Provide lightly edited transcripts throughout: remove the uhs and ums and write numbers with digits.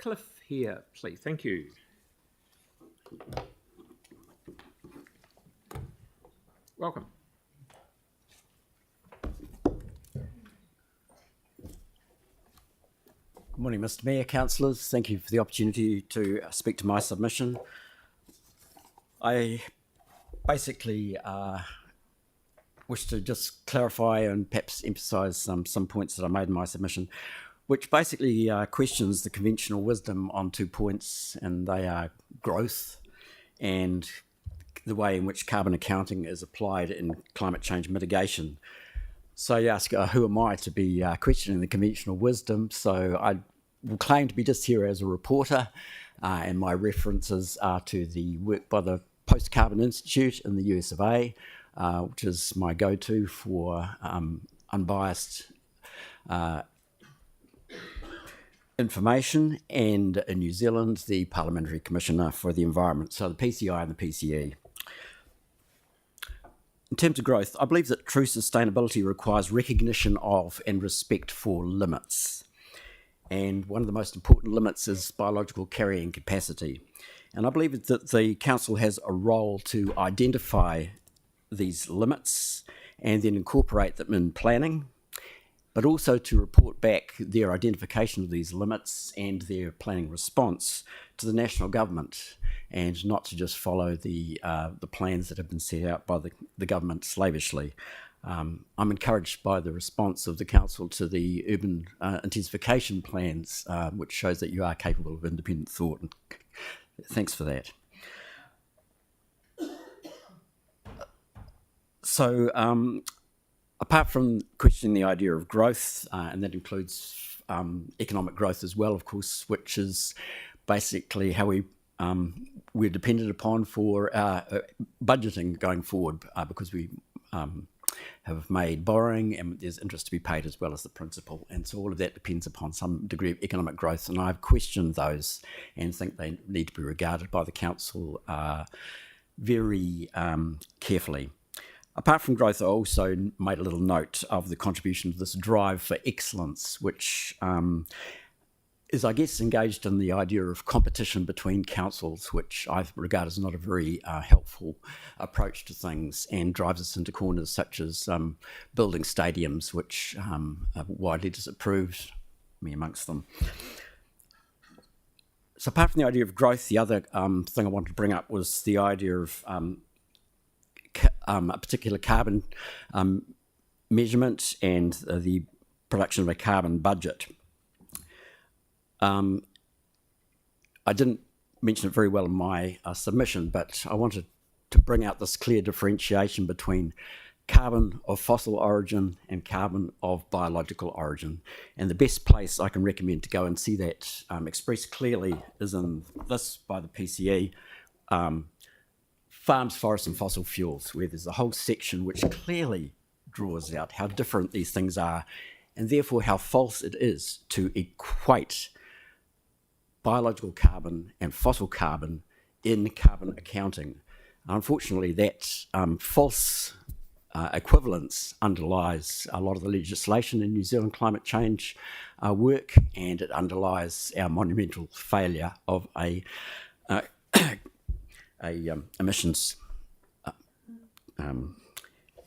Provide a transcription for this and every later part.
Cliff here, please. Thank you. Welcome. Good morning, Mr. Mayor, councillors. Thank you for the opportunity to speak to my submission. I basically wish to just clarify and perhaps emphasise some points that I made in my submission, which basically questions the conventional wisdom on 2 points, and they are growth and the way in which carbon accounting is applied in climate change mitigation. So you ask, who am I to be questioning the conventional wisdom? So I will claim to be just here as a reporter, and my references are to the work by the Post-Carbon Institute in the US of A, which is my go-to for unbiased information, and in New Zealand, the Parliamentary Commissioner for the Environment, so the PCI and the PCE. In terms of growth, I believe that true sustainability requires recognition of and respect for limits. And one of the most important limits is biological carrying capacity. And I believe that the Council has a role to identify these limits and then incorporate them in planning, but also to report back their identification of these limits and their planning response to the national government, and not to just follow the plans that have been set out by the government slavishly. I'm encouraged by the response of the Council to the urban intensification plans, which shows that you are capable of independent thought, and thanks for that. So apart from questioning the idea of growth, and that includes economic growth as well, of course, which is basically how we're dependent upon for budgeting going forward, because we have made borrowing and there's interest to be paid as well as the principal, and so all of that depends upon some degree of economic growth, and I've questioned those and think they need to be regarded by the Council very carefully. Apart from growth, I also made a little note of the contribution of this drive for excellence, which is, I guess, engaged in the idea of competition between councils, which I regard as not a very helpful approach to things, and drives us into corners such as building stadiums, which are widely disapproved, me amongst them. So apart from the idea of growth, the other thing I wanted to bring up was the idea of a particular carbon measurement and the production of a carbon budget. I didn't mention it very well in my submission, but I wanted to bring out this clear differentiation between carbon of fossil origin and carbon of biological origin. And the best place I can recommend to go and see that expressed clearly is in this by the PCE, Farms, Forests and Fossil Fuels, where there's a whole section which clearly draws out how different these things are, and therefore how false it is to equate biological carbon and fossil carbon in carbon accounting. Unfortunately, that false equivalence underlies a lot of the legislation in New Zealand climate change work, and it underlies our monumental failure of a emissions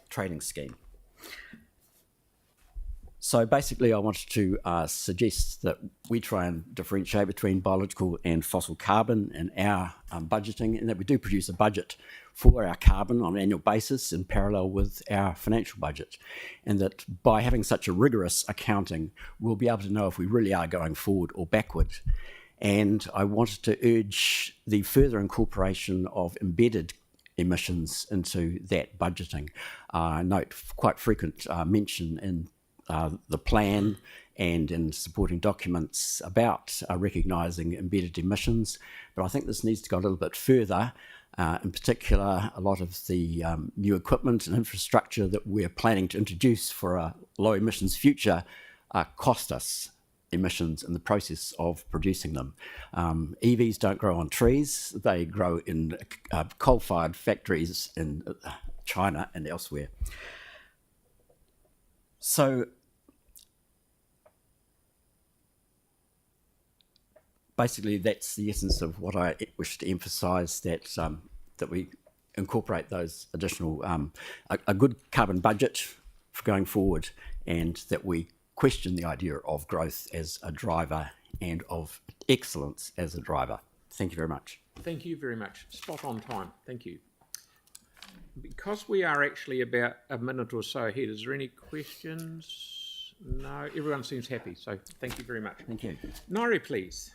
trading scheme. So basically, I wanted to suggest that we try and differentiate between biological and fossil carbon in our budgeting, and that we do produce a budget for our carbon on an annual basis in parallel with our financial budget, and that by having such a rigorous accounting, we'll be able to know if we really are going forward or backward. And I wanted to urge the further incorporation of embedded emissions into that budgeting. Note quite frequent mention in the plan and in supporting documents about recognising embedded emissions, but I think this needs to go a little bit further. In particular, a lot of the new equipment and infrastructure that we're planning to introduce for a low emissions future cost us emissions in the process of producing them. EVs don't grow on trees, they grow in coal-fired factories in China and elsewhere. So basically, that's the essence of what I wish to emphasise, that we incorporate those additional, a good carbon budget for going forward, and that we question the idea of growth as a driver and of excellence as a driver. Thank you very much. Thank you very much. Spot on time. Thank you. Because we are actually about a minute or so ahead, is there any questions? No, everyone seems happy, so thank you very much. Thank you. Nairi, please.